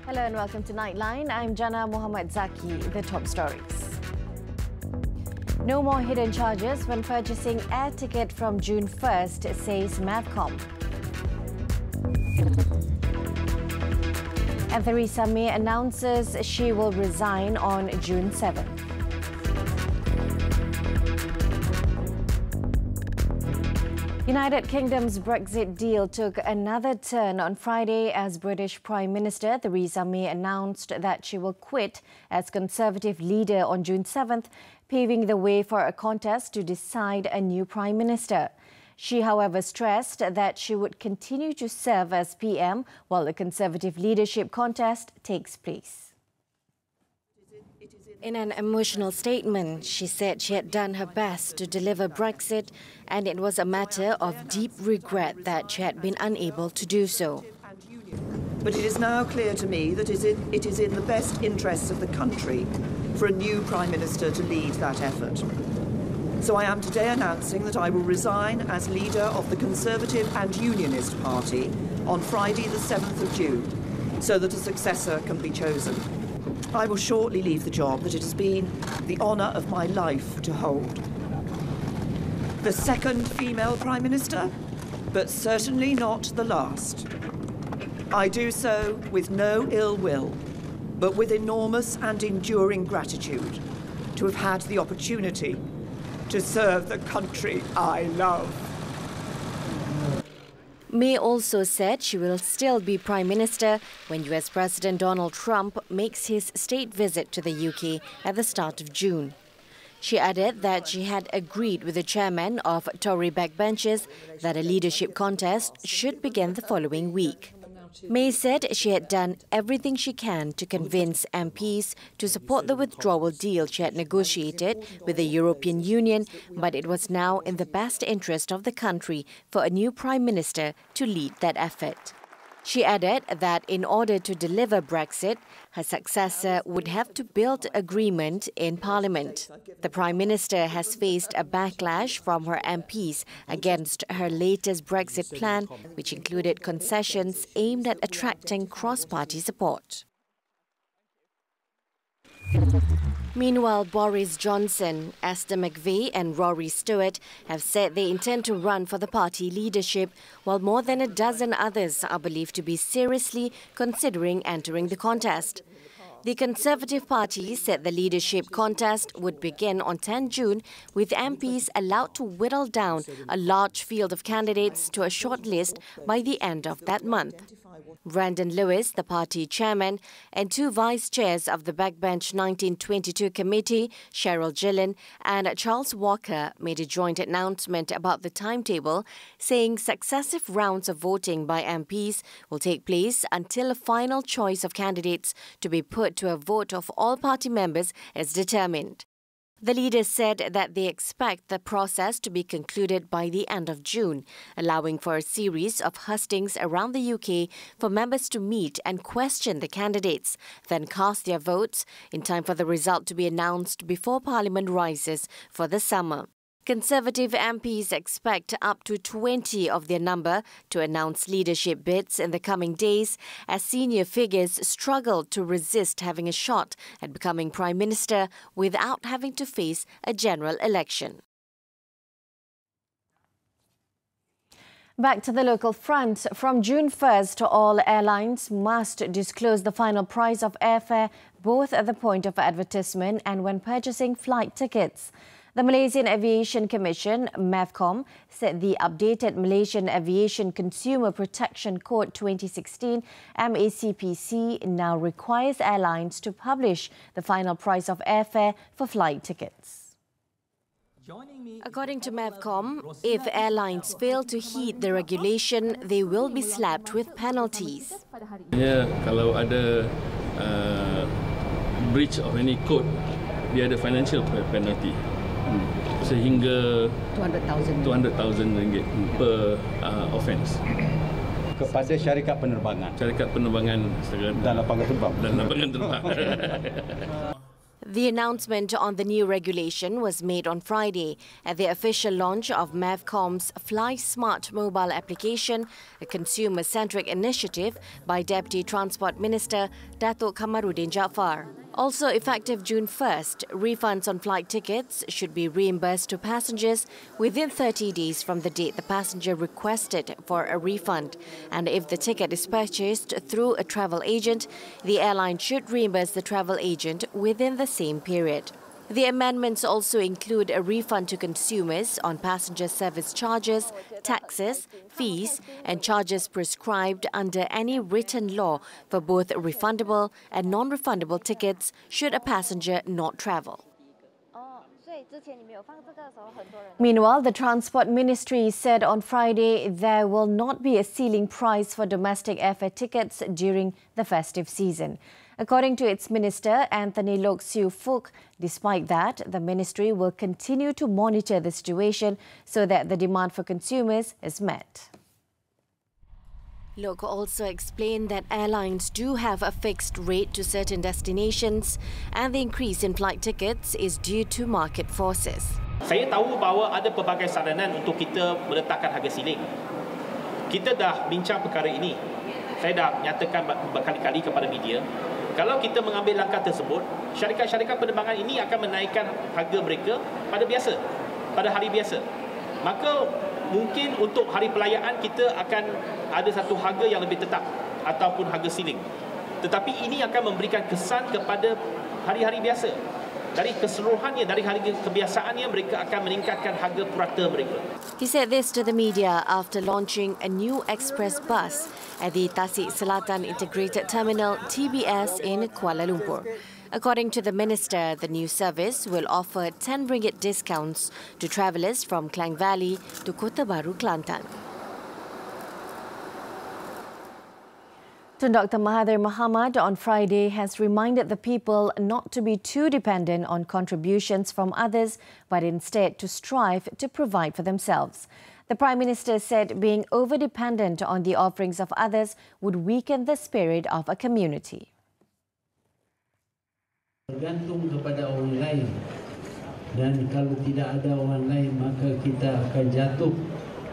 Hello and welcome to Nightline. I'm Jana Muhammad Zaki. The top stories. No more hidden charges when purchasing air ticket from June 1st, says Mavcom. And Theresa May announces she will resign on June 7th. United Kingdom's Brexit deal took another turn on Friday as British Prime Minister Theresa May announced that she will quit as Conservative leader on June 7th, paving the way for a contest to decide a new Prime Minister. She, however, stressed that she would continue to serve as PM while the Conservative leadership contest takes place. In an emotional statement, she said she had done her best to deliver Brexit and it was a matter of deep regret that she had been unable to do so. But it is now clear to me that it is in the best interests of the country for a new Prime Minister to lead that effort. So I am today announcing that I will resign as leader of the Conservative and Unionist Party on Friday the 7th of June, so that a successor can be chosen. I will shortly leave the job that it has been the honour of my life to hold. The second female Prime Minister, but certainly not the last. I do so with no ill will, but with enormous and enduring gratitude to have had the opportunity to serve the country I love. May also said she will still be Prime Minister when US President Donald Trump makes his state visit to the UK at the start of June. She added that she had agreed with the chairman of Tory backbenchers that a leadership contest should begin the following week. May said she had done everything she can to convince MPs to support the withdrawal deal she had negotiated with the European Union, but it was now in the best interest of the country for a new Prime Minister to lead that effort. She added that in order to deliver Brexit, her successor would have to build agreement in Parliament. The Prime Minister has faced a backlash from her MPs against her latest Brexit plan, which included concessions aimed at attracting cross-party support. Meanwhile, Boris Johnson, Esther McVey and Rory Stewart have said they intend to run for the party leadership, while more than a dozen others are believed to be seriously considering entering the contest. The Conservative Party said the leadership contest would begin on 10 June, with MPs allowed to whittle down a large field of candidates to a short list by the end of that month. Brandon Lewis, the party chairman, and two vice chairs of the Backbench 1922 committee, Cheryl Gillen and Charles Walker, made a joint announcement about the timetable, saying successive rounds of voting by MPs will take place until a final choice of candidates to be put to a vote of all party members is determined. The leaders said that they expect the process to be concluded by the end of June, allowing for a series of hustings around the UK for members to meet and question the candidates, then cast their votes in time for the result to be announced before Parliament rises for the summer. Conservative MPs expect up to 20 of their number to announce leadership bids in the coming days as senior figures struggle to resist having a shot at becoming Prime Minister without having to face a general election. Back to the local front. From June 1st, all airlines must disclose the final price of airfare both at the point of advertisement and when purchasing flight tickets. The Malaysian Aviation Commission, Mavcom, said the updated Malaysian Aviation Consumer Protection Code 2016, MACPC, now requires airlines to publish the final price of airfare for flight tickets. According to Mavcom, if airlines fail to heed the regulation, they will be slapped with penalties. Ya, kalau ada breach of any code, dia ada financial penalty. Sehingga 200,000 ringgit per offence. Kepada syarikat penerbangan dan lapangan terbang. The announcement on the new regulation was made on Friday at the official launch of Mavcom's Fly Smart mobile application, a consumer-centric initiative by Deputy Transport Minister Datuk Kamarudin Jaafar. Also effective June 1st, refunds on flight tickets should be reimbursed to passengers within 30 days from the date the passenger requested for a refund. And if the ticket is purchased through a travel agent, the airline should reimburse the travel agent within the same period. The amendments also include a refund to consumers on passenger service charges, taxes, fees and charges prescribed under any written law for both refundable and non-refundable tickets should a passenger not travel. Meanwhile, the Transport Ministry said on Friday there will not be a ceiling price for domestic airfare tickets during the festive season. According to its minister, Anthony Loke Siu Fook, despite that, the ministry will continue to monitor the situation so that the demand for consumers is met. Loke also explained that airlines do have a fixed rate to certain destinations and the increase in flight tickets is due to market forces. Saya tahu bahawa ada pelbagai saranan untuk kita meletakkan harga siling. Kita dah bincang perkara ini. Saya dah nyatakan berkali-kali kepada media. Kalau kita mengambil langkah tersebut, syarikat-syarikat penerbangan ini akan menaikkan harga mereka pada hari biasa. Maka mungkin untuk hari perayaan kita akan ada satu harga yang lebih tetap ataupun harga siling. Tetapi ini akan memberikan kesan kepada hari-hari biasa. Dari keseluruhannya, dari harga kebiasaannya, mereka akan meningkatkan harga purata mereka. He said this to the media after launching a new express bus at the Tasik Selatan Integrated Terminal TBS in Kuala Lumpur. According to the minister, the new service will offer 10 ringgit discounts to travellers from Klang Valley to Kota Baru, Kelantan. Tun Dr. Mahathir Mohamad on Friday has reminded the people not to be too dependent on contributions from others, but instead to strive to provide for themselves. The Prime Minister said being over-dependent on the offerings of others would weaken the spirit of a community. Bergantung kepada orang lain, dan kalau tidak ada orang lain maka kita akan jatuh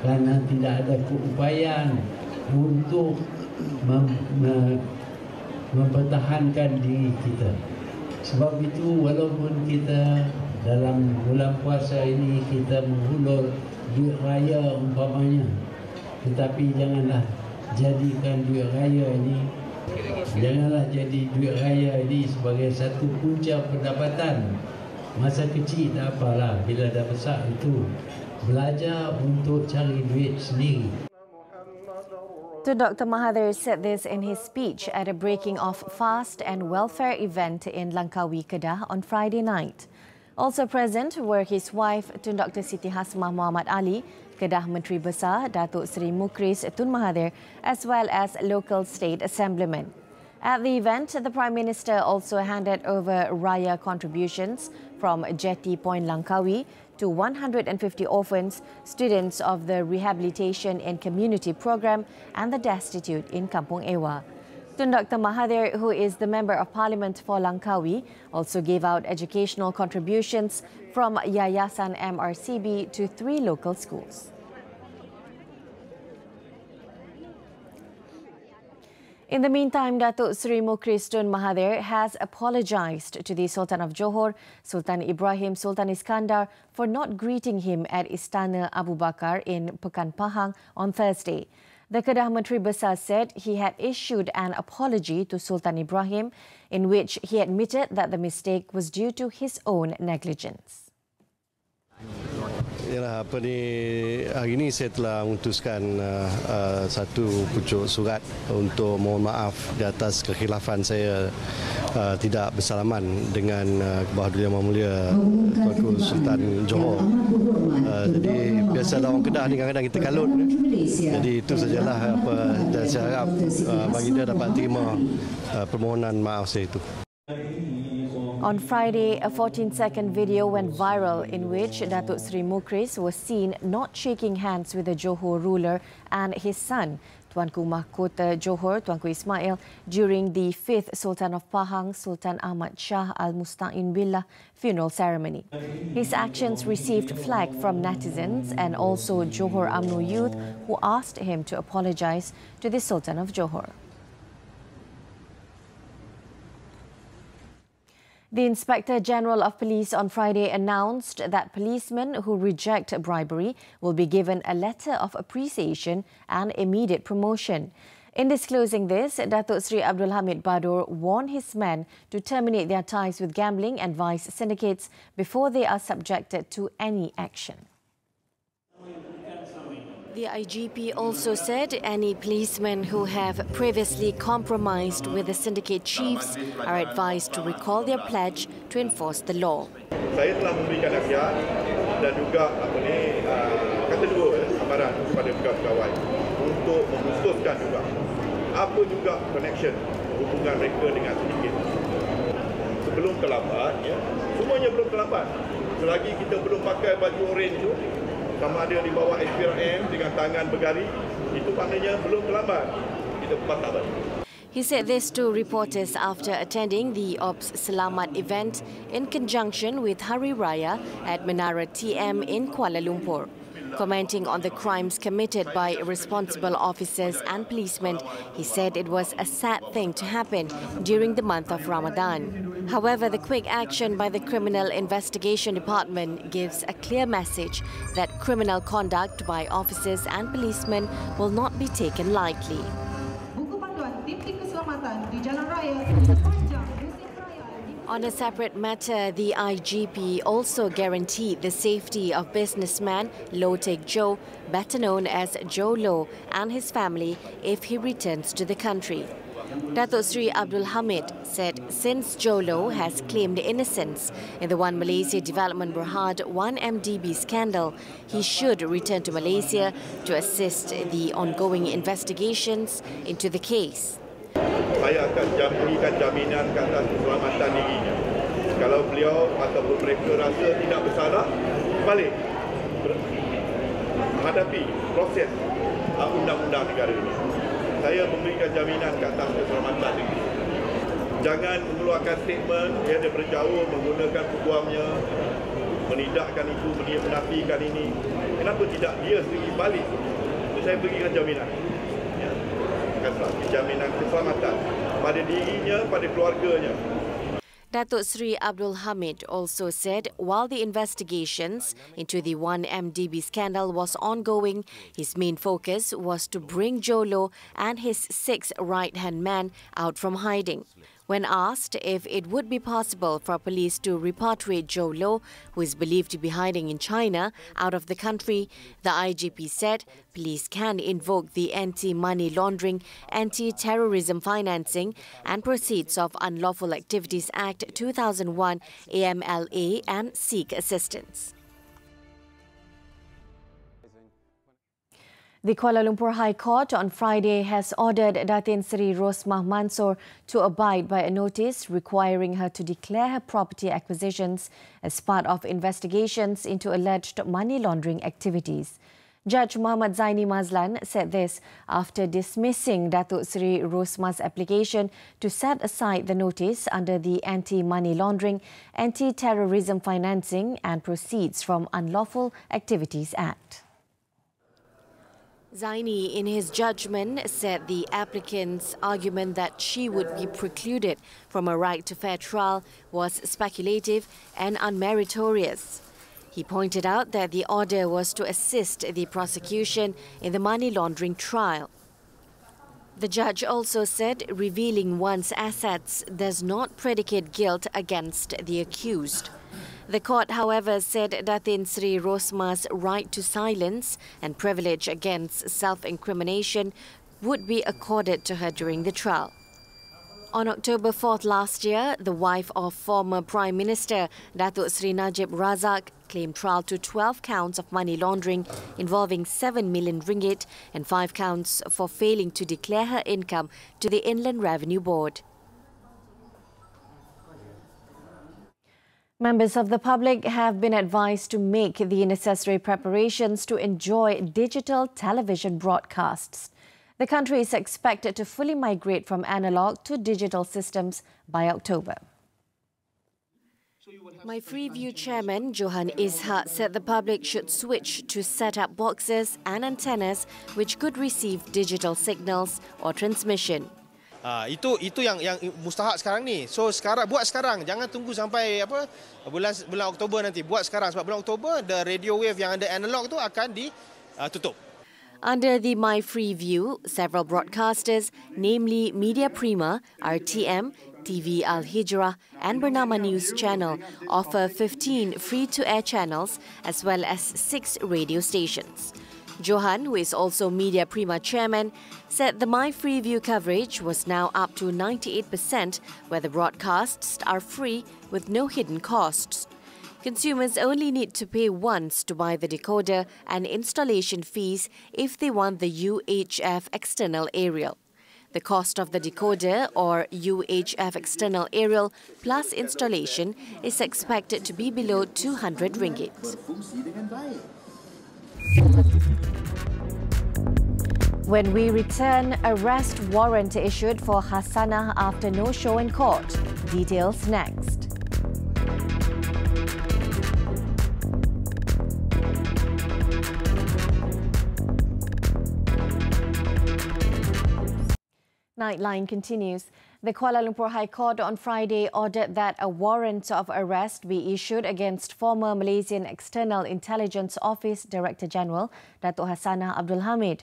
kerana tidak ada keupayaan untuk mempertahankan diri kita. Sebab itu walaupun kita dalam bulan puasa ini kita menghulur duit raya umpamanya, tetapi janganlah jadikan duit raya ini sebagai satu punca pendapatan. Masa kecil tak apalah, bila dah besar itu belajar untuk cari duit sendiri. Dr. Mahathir said this in his speech at a breaking of fast and welfare event in Langkawi, Kedah on Friday night. Also present were his wife, Tun Dr. Siti Hasmah Muhammad Ali, Kedah Menteri Besar Datuk Seri Mukris Tun Mahathir, as well as local state assemblymen. At the event, the Prime Minister also handed over Raya contributions from Jetty Point Langkawi to 150 orphans, students of the Rehabilitation and Community Program and the destitute in Kampung Ewa. Tun Dr. Mahathir, who is the Member of Parliament for Langkawi, also gave out educational contributions from Yayasan MRCB to 3 local schools. In the meantime, Datuk Seri Mukris Tun Mahathir has apologized to the Sultan of Johor, Sultan Ibrahim Sultan Iskandar, for not greeting him at Istana Abu Bakar in Pekan Pahang on Thursday. The Kedah Menteri Besar said he had issued an apology to Sultan Ibrahim in which he admitted that the mistake was due to his own negligence. Yalah, hari ini saya telah memutuskan satu pucuk surat untuk mohon maaf di atas kekhilafan saya tidak bersalaman dengan Kebahagiaan Yang Mulia Tuanku Sultan Johor. Jadi biasalah orang Kedah ni kadang-kadang kita kalut. Jadi itu sajalah dan saya harap baginda dapat terima permohonan maaf saya itu. On Friday, a 14-second video went viral in which Datuk Seri Mukris was seen not shaking hands with the Johor ruler and his son, Tuanku Mahkota Johor, Tuanku Ismail, during the 5th Sultan of Pahang, Sultan Ahmad Shah Al-Musta'in Billah funeral ceremony. His actions received flack from netizens and also Johor UMNO youth who asked him to apologise to the Sultan of Johor. The Inspector General of Police on Friday announced that policemen who reject bribery will be given a letter of appreciation and immediate promotion. In disclosing this, Datuk Seri Abdul Hamid Badur warned his men to terminate their ties with gambling and vice syndicates before they are subjected to any action. The IGP also said any policemen who have previously compromised with the syndicate chiefs are advised to recall their pledge to enforce the law. Saya telah memberikan nasihat dan juga kata dua amaran kepada pegawai untuk memutuskan juga apa juga connection hubungan mereka dengan syndicate. Sebelum terlambat, semuanya belum terlambat. Selagi kita belum pakai baju orange tu, sama ada di bawah SPRM dengan tangan bergari, itu maknanya belum terlambat. Kita patah balik. He said this to reporters after attending the Ops Selamat event in conjunction with Hari Raya at Menara TM in Kuala Lumpur. Commenting on the crimes committed by responsible officers and policemen, he said it was a sad thing to happen during the month of Ramadan. However, the quick action by the Criminal Investigation Department gives a clear message that criminal conduct by officers and policemen will not be taken lightly. On a separate matter, the IGP also guaranteed the safety of businessman Low Teck Joe, better known as Joe Low, and his family if he returns to the country. Datuk Seri Abdul Hamid said since Joe Low has claimed innocence in the One Malaysia Development Berhad 1MDB scandal, he should return to Malaysia to assist the ongoing investigations into the case. Saya akan berikan jaminan ke atas keselamatan dirinya. Kalau beliau ataupun mereka rasa tidak bersalah, balik menghadapi proses undang-undang negara ini. Saya memberikan jaminan ke atas keselamatan diri. Jangan mengeluarkan statement dia berjauh menggunakan peguamnya, menidakkan itu, menafikan ini. Kenapa tidak dia sendiri balik? Saya berikan jaminan. Jaminan keselamatan pada dirinya, pada keluarganya. Datuk Seri Abdul Hamid also said while the investigations into the 1MDB scandal was ongoing, his main focus was to bring Joe Low and his 6 right-hand men out from hiding. When asked if it would be possible for police to repatriate Joe Low, who is believed to be hiding in China, out of the country, the IGP said police can invoke the Anti-Money Laundering, Anti-Terrorism Financing and Proceeds of Unlawful Activities Act 2001 AMLA and seek assistance. The Kuala Lumpur High Court on Friday has ordered Datin Seri Rosmah Mansor to abide by a notice requiring her to declare her property acquisitions as part of investigations into alleged money laundering activities. Judge Muhammad Zaini Mazlan said this after dismissing Datuk Seri Rosmah's application to set aside the notice under the Anti-Money Laundering, Anti-Terrorism Financing and Proceeds from Unlawful Activities Act. Zaini, in his judgment, said the applicant's argument that she would be precluded from a right to fair trial was speculative and unmeritorious. He pointed out that the order was to assist the prosecution in the money laundering trial. The judge also said revealing one's assets does not predicate guilt against the accused. The court, however, said Datin Seri Rosmah's right to silence and privilege against self-incrimination would be accorded to her during the trial. On October 4th last year, the wife of former Prime Minister Datuk Seri Najib Razak claimed trial to 12 counts of money laundering involving 7 million ringgit and 5 counts for failing to declare her income to the Inland Revenue Board. Members of the public have been advised to make the necessary preparations to enjoy digital television broadcasts. The country is expected to fully migrate from analog to digital systems by October. My Freeview chairman, Johan Ishak, said the public should switch to set-up boxes and antennas which could receive digital signals or transmission. Itu yang mustahak sekarang ni. So buat sekarang, jangan tunggu sampai bulan Oktober nanti. Buat sekarang sebab bulan Oktober the radio wave yang ada analog tu akan ditutup. Under the My Freeview, several broadcasters, namely Media Prima, RTM, TV Al Hijrah and Bernama News Channel, offer 15 free-to-air channels as well as 6 radio stations. Johan, who is also Media Prima chairman, said the My Freeview coverage was now up to 98%, where the broadcasts are free with no hidden costs. Consumers only need to pay once to buy the decoder and installation fees if they want the UHF external aerial. The cost of the decoder or UHF external aerial plus installation is expected to be below 200 ringgit. When we return, arrest warrant issued for Hassanah after no show in court. Details next. Nightline continues. The Kuala Lumpur High Court on Friday ordered that a warrant of arrest be issued against former Malaysian External Intelligence Office Director General Datuk Hassanah Abdul Hamid.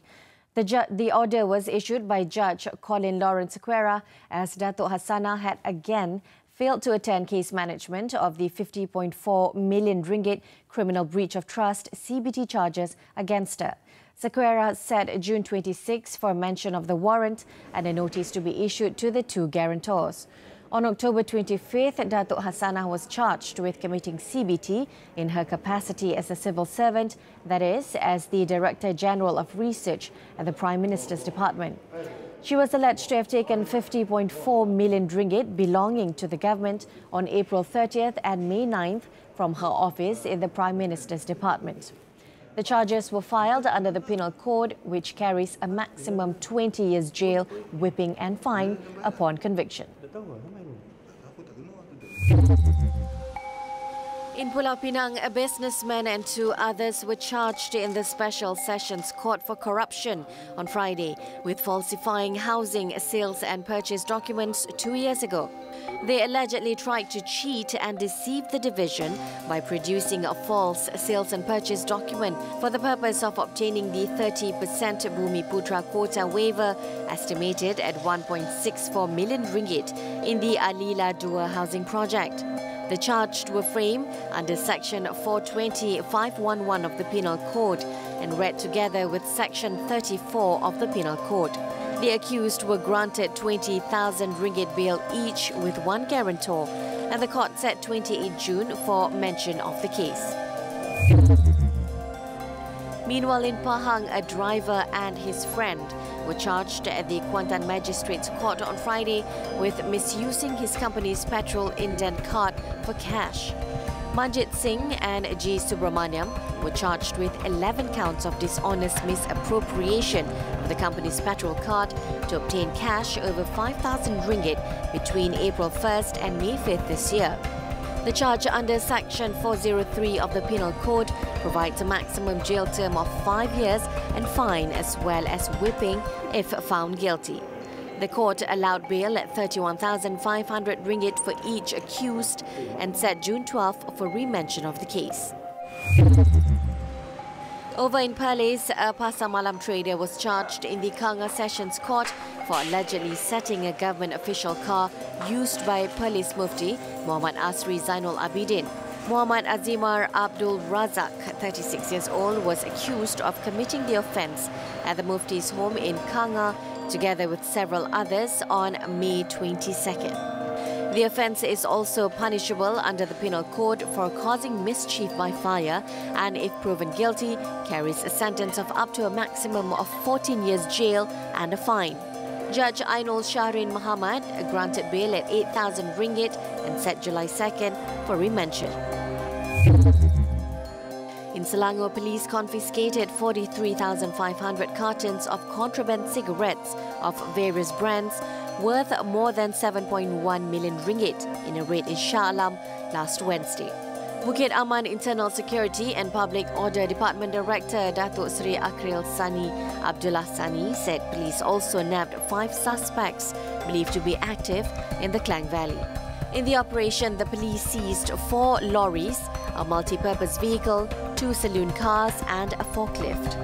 The order was issued by Judge Colin Lawrence Sequeira as Datuk Hassanah had again failed to attend case management of the 50.4 million ringgit criminal breach of trust CBT charges against her. Sequeira set June 26 for mention of the warrant and a notice to be issued to the 2 guarantors. On October 25th, Datuk Hassanah was charged with committing CBT in her capacity as a civil servant, that is, as the Director General of Research at the Prime Minister's Department. She was alleged to have taken 50.4 million ringgit belonging to the government on April 30th and May 9th from her office in the Prime Minister's Department. The charges were filed under the Penal Code, which carries a maximum 20 years jail, whipping and fine upon conviction. In Pulau Pinang, a businessman and 2 others were charged in the Special Sessions Court for corruption on Friday with falsifying housing, sales and purchase documents 2 years ago. They allegedly tried to cheat and deceive the division by producing a false sales and purchase document for the purpose of obtaining the 30% Bumi Putra quota waiver, estimated at 1.64 million ringgit in the Alila 2 housing project. The charged were framed under Section 420-511 of the Penal Code and read together with Section 34 of the Penal Code. The accused were granted 20,000 ringgit bail each with 1 guarantor, and the court set 28 June for mention of the case. Meanwhile, in Pahang, a driver and his friend were charged at the Kuantan Magistrates Court on Friday with misusing his company's petrol indent card for cash. Manjit Singh and G. Subramaniam were charged with 11 counts of dishonest misappropriation of the company's petrol card to obtain cash over 5,000 ringgit between April 1st and May 5th this year. The charge under Section 403 of the Penal Code provides a maximum jail term of 5 years and fine as well as whipping if found guilty. The court allowed bail at 31,500 ringgit for each accused and set June 12 for remention of the case. Over in Perlis, a Pasar Malam trader was charged in the Kanga Sessions Court for allegedly setting a government official car used by Perlis Mufti Muhammad Asri Zainul Abidin. Muhammad Azimar Abdul Razak, 36 years old, was accused of committing the offence at the Mufti's home in Kanga, together with several others, on May 22nd. The offence is also punishable under the Penal Code for causing mischief by fire and, if proven guilty, carries a sentence of up to a maximum of 14 years jail and a fine. Judge Ainul Shahrin Muhammad granted bail at 8,000 ringgit and set July 2nd for remention. In In Selangor, police confiscated 43,500 cartons of contraband cigarettes of various brands worth more than 7.1 million ringgit in a raid in Shah Alam last Wednesday. Bukit Aman Internal Security and Public Order Department Director Datuk Seri Akril Sani Abdullah Sani said police also nabbed 5 suspects believed to be active in the Klang Valley. In the operation, the police seized 4 lorries, a multi-purpose vehicle, 2 saloon cars and a forklift.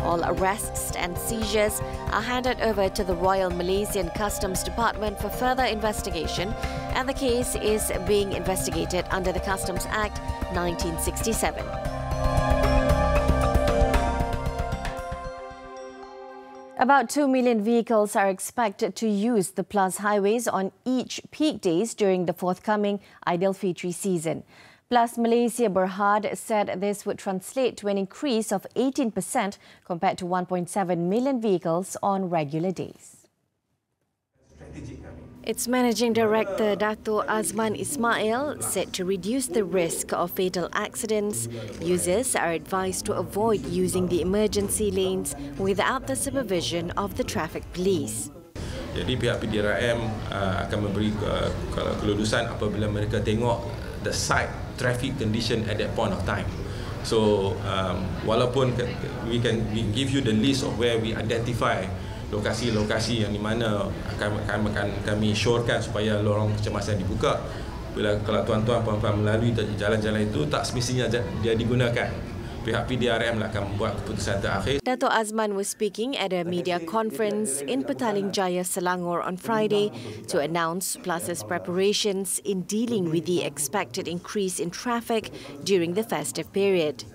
All arrests and seizures are handed over to the Royal Malaysian Customs Department for further investigation, and the case is being investigated under the Customs Act 1967. About 2 million vehicles are expected to use the Plus highways on each peak days during the forthcoming Aidilfitri season. Plus Malaysia Berhad said this would translate to an increase of 18% compared to 1.7 million vehicles on regular days. Its Managing Director Dato' Azman Ismail said to reduce the risk of fatal accidents, users are advised to avoid using the emergency lanes without the supervision of the traffic police. Jadi pihak PDRM akan memberi kelulusan apabila mereka tengok the site traffic condition at that point of time. So walaupun we give you the list of where we identify lokasi-lokasi yang di mana akan kami syorkan supaya lorong kecemasan dibuka. Kalau tuan-tuan puan-puan melalui jalan-jalan itu tak semestinya dia digunakan. Pihak PDRM lah akan membuat keputusan terakhir. Dato' Azman was speaking at a media conference in Petaling Jaya, Selangor on Friday to announce Plus's preparations in dealing with the expected increase in traffic during the festive period.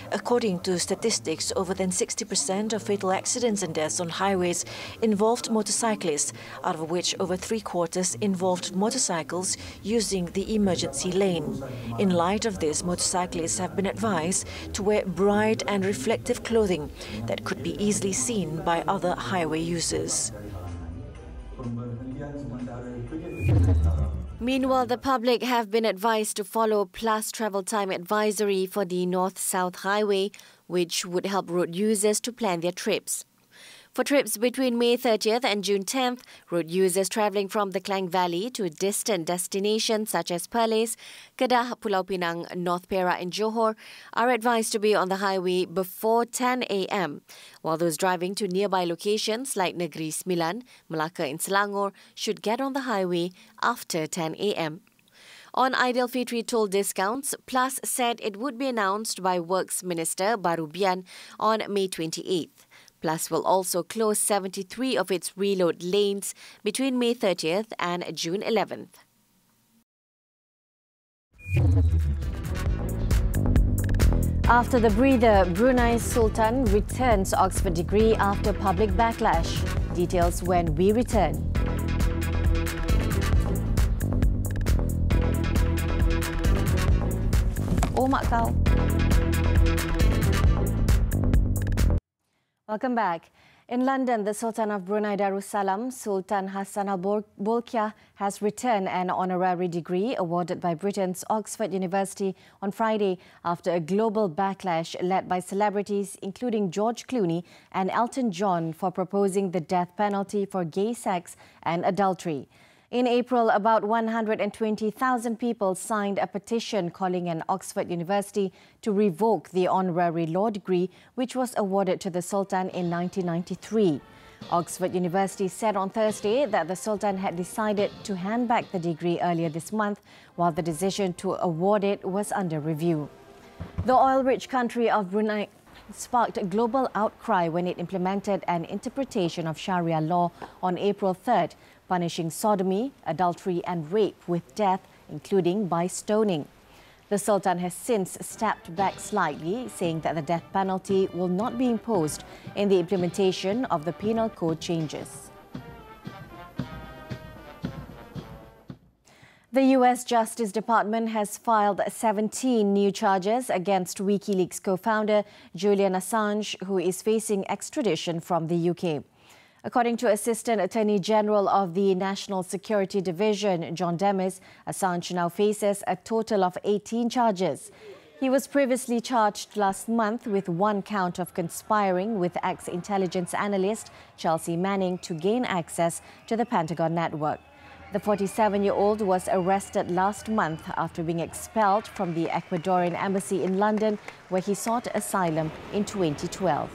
According to statistics, over than 60% of fatal accidents and deaths on highways involved motorcyclists, out of which over 3/4 involved motorcycles using the emergency lane. In light of this, motorcyclists have been advised to wear bright and reflective clothing that could be easily seen by other highway users. Meanwhile, the public have been advised to follow Plus travel time advisory for the North-South Highway, which would help road users to plan their trips. For trips between May 30th and June 10th, road users travelling from the Klang Valley to distant destinations such as Perlis, Kedah, Pulau Pinang, North Perak and Johor are advised to be on the highway before 10 a.m, while those driving to nearby locations like Negeri Sembilan, Melaka and Selangor should get on the highway after 10 a.m. On Aidilfitri toll discounts, Plus said it would be announced by Works Minister Barubian on May 28th. Plus will also close 73 of its reload lanes between May 30th and June 11th. After the breather, Brunei's Sultan returns Oxford degree after public backlash. Details when we return. Oh, mak kau. Welcome back. In London, the Sultan of Brunei Darussalam, Sultan Hassan al-Bolkiah, has returned an honorary degree awarded by Britain's Oxford University on Friday after a global backlash led by celebrities including George Clooney and Elton John for proposing the death penalty for gay sex and adultery. In April, about 120,000 people signed a petition calling on Oxford University to revoke the honorary law degree, which was awarded to the Sultan in 1993. Oxford University said on Thursday that the Sultan had decided to hand back the degree earlier this month, while the decision to award it was under review. The oil-rich country of Brunei sparked a global outcry when it implemented an interpretation of Sharia law on April 3rd, punishing sodomy, adultery and rape with death, including by stoning. The Sultan has since stepped back slightly, saying that the death penalty will not be imposed in the implementation of the penal code changes. The US Justice Department has filed 17 new charges against WikiLeaks co-founder Julian Assange, who is facing extradition from the UK. According to Assistant Attorney General of the National Security Division, John Demis, Assange now faces a total of 18 charges. He was previously charged last month with one count of conspiring with ex-intelligence analyst Chelsea Manning to gain access to the Pentagon network. The 47-year-old was arrested last month after being expelled from the Ecuadorian embassy in London, where he sought asylum in 2012.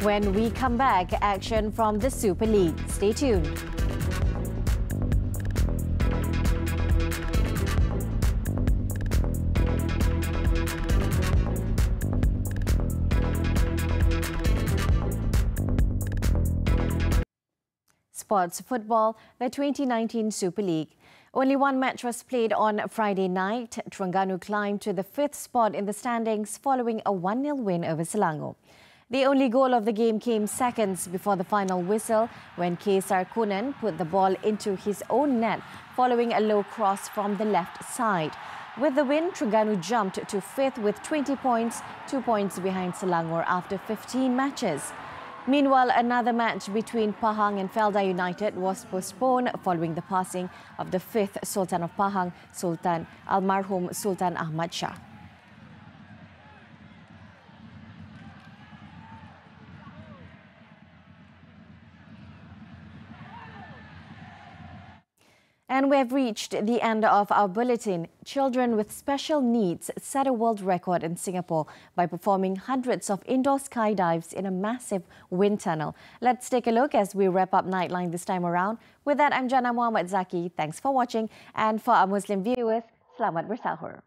When we come back, action from the Super League. Stay tuned. Sports football, the 2019 Super League. Only one match was played on Friday night. Terengganu climbed to the 5th spot in the standings following a 1-0 win over Selangor. The only goal of the game came seconds before the final whistle when Kaisar Kunan put the ball into his own net following a low cross from the left side. With the win, Terengganu jumped to 5th with 20 points, 2 points behind Selangor after 15 matches. Meanwhile, another match between Pahang and Felda United was postponed following the passing of the 5th Sultan of Pahang, Almarhum Sultan Ahmad Shah. And we have reached the end of our bulletin. Children with special needs set a world record in Singapore by performing hundreds of indoor skydives in a massive wind tunnel. Let's take a look as we wrap up Nightline this time around. With that, I'm Jana Muhammad Zaki. Thanks for watching. And for our Muslim viewers, Selamat Bersahur.